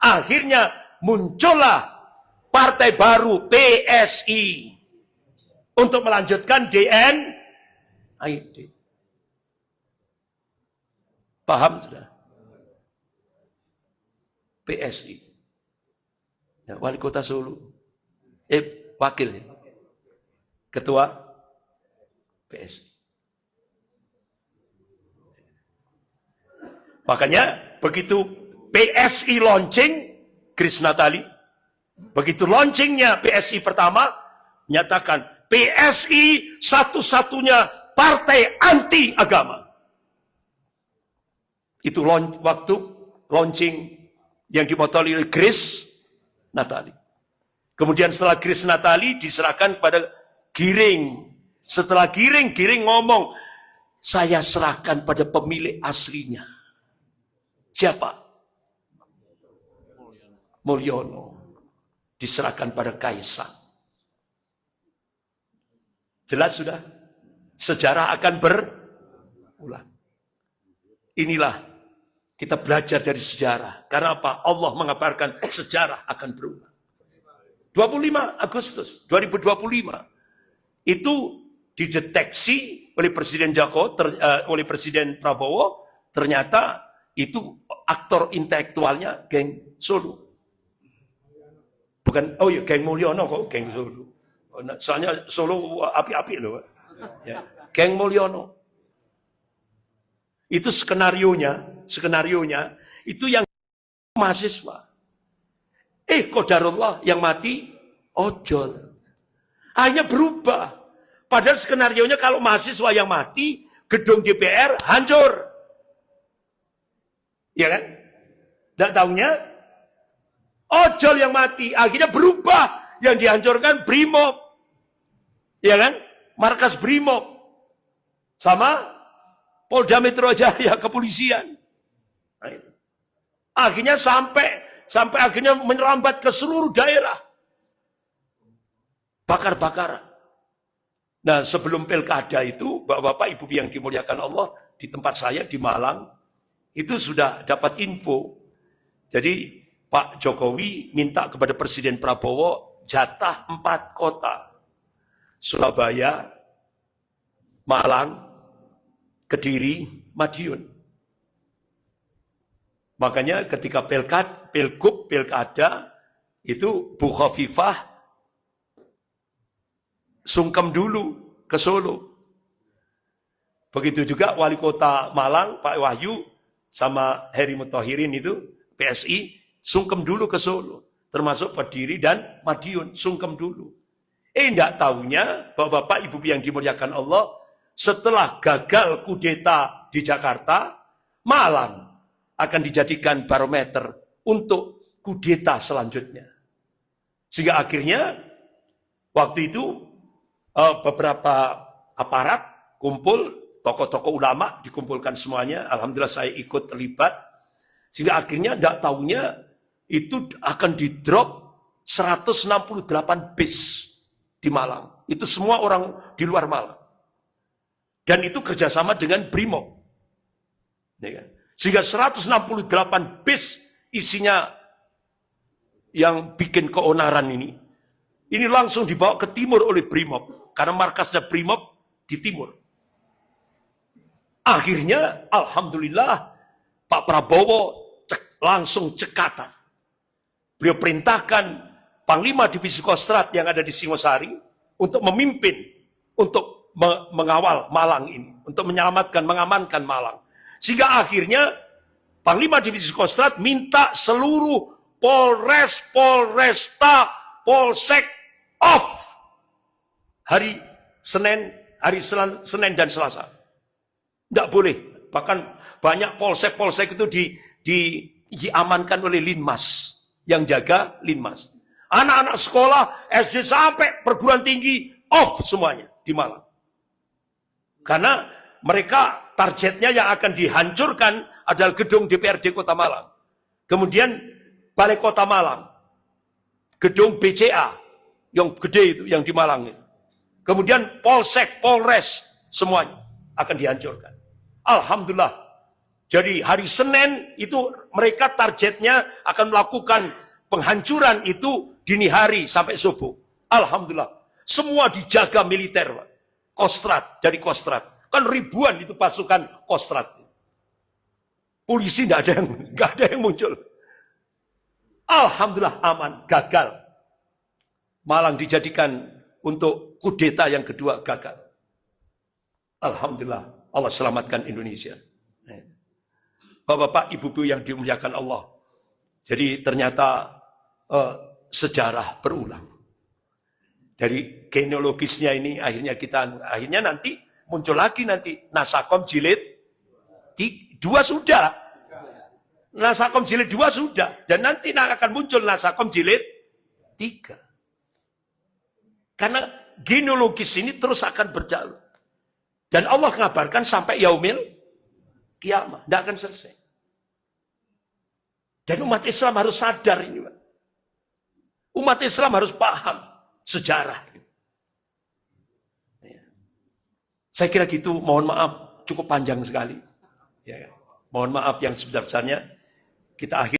Akhirnya muncullah partai baru PSI untuk melanjutkan DNID. Paham sudah? PSI. Ya, Wali Kota Solo. Wakil. Ketua PSI. Makanya begitu PSI launching, Grace Natali, begitu launchingnya PSI pertama, menyatakan PSI satu-satunya partai anti agama. Itu waktu launching yang dimotoli oleh Grace Natali. Kemudian setelah Grace Natali diserahkan kepada Giring. Setelah Giring ngomong, saya serahkan pada pemilik aslinya. Siapa? Mulyono. Diserahkan pada Kaisang. Jelas sudah? Sejarah akan berulang. Inilah kita belajar dari sejarah. Karena apa? Allah mengabarkan sejarah akan berulang. 25 Agustus 2025 itu dideteksi oleh Presiden oleh Presiden Prabowo, ternyata itu aktor intelektualnya geng Solo. Bukan, oh ya geng Mulyono kok geng Solo. Soalnya Solo api-api loh. Ya, geng Mulyono. Itu skenarionya itu yang mahasiswa. Qadarullah yang mati ojol. Akhirnya berubah. Padahal skenarionya kalau mahasiswa yang mati, gedung DPR hancur. Ya kan? Tidak tahunya ojol yang mati. Akhirnya berubah. Yang dihancurkan Brimob. Ya kan? Markas Brimob. Sama Polda Metro Jaya, kepolisian. Nah, akhirnya sampai akhirnya menyerambat ke seluruh daerah. Bakar-bakaran. Nah, sebelum pilkada itu, Bapak-bapak, Ibu yang dimuliakan Allah, di tempat saya di Malang, itu sudah dapat info. Jadi, Pak Jokowi minta kepada Presiden Prabowo jatah 4 kota. Surabaya, Malang, Kediri, Madiun. Makanya ketika pilkada, itu Bu Khofifah sungkem dulu ke Solo. Begitu juga Wali Kota Malang, Pak Wahyu, sama Heri Muthahirin itu, PSI, sungkem dulu ke Solo. Termasuk Kediri dan Madiun, sungkem dulu. Enggak tahunya, Bapak-bapak, Ibu yang dimuliakan Allah, setelah gagal kudeta di Jakarta, Malang akan dijadikan barometer untuk kudeta selanjutnya. Sehingga akhirnya waktu itu beberapa aparat kumpul, tokoh-tokoh ulama dikumpulkan semuanya. Alhamdulillah saya ikut terlibat. Sehingga akhirnya tidak tahunya itu akan di-drop 168 bis di Malang. Itu semua orang di luar Malang. Dan itu kerjasama dengan Brimob. Ya kan? Sehingga 168 bis isinya yang bikin keonaran ini langsung dibawa ke timur oleh Brimob. Karena markasnya Brimob di timur. Akhirnya, Alhamdulillah, Pak Prabowo langsung cekatan. Beliau perintahkan Panglima Divisi Kostrad yang ada di Singosari untuk memimpin, untuk mengawal Malang ini. Untuk menyelamatkan, mengamankan Malang. Sehingga akhirnya Panglima Divisi Kostrad minta seluruh Polres, Polresta, Polsek off hari Senin dan Selasa. Tidak boleh. Bahkan banyak polsek-polsek itu diamankan oleh Linmas. Yang jaga Linmas. Anak-anak sekolah SD sampai perguruan tinggi off semuanya di Malang. Karena mereka targetnya yang akan dihancurkan adalah gedung DPRD Kota Malang. Kemudian Balai Kota Malang. Gedung BCA yang gede itu, yang di Malang itu. Kemudian Polsek, Polres, semuanya akan dihancurkan. Alhamdulillah, Jadi hari Senin itu mereka targetnya akan melakukan penghancuran itu dini hari sampai subuh. Alhamdulillah. Semua dijaga militer, Pak. Kostrad, dari Kostrad. Kan ribuan itu pasukan Kostrad. Polisi nggak ada yang muncul. Alhamdulillah aman, gagal. Malang dijadikan untuk kudeta yang kedua, gagal. Alhamdulillah, Allah selamatkan Indonesia. Bapak-bapak, ibu-ibu yang dimuliakan Allah. Jadi ternyata sejarah berulang. Dari genealogisnya ini akhirnya nanti muncul lagi nanti Nasakom jilid 2 sudah. Nasakom jilid 2 sudah. Dan nanti akan muncul Nasakom jilid 3. Karena genealogis ini terus akan berjalan. Dan Allah mengabarkan sampai yaumil kiamat. Tidak akan selesai. Dan umat Islam harus sadar ini, Pak. Umat Islam harus paham sejarah. Saya kira gitu, mohon maaf, cukup panjang sekali. Ya, mohon maaf yang sebesar-besarnya. Kita akhiri.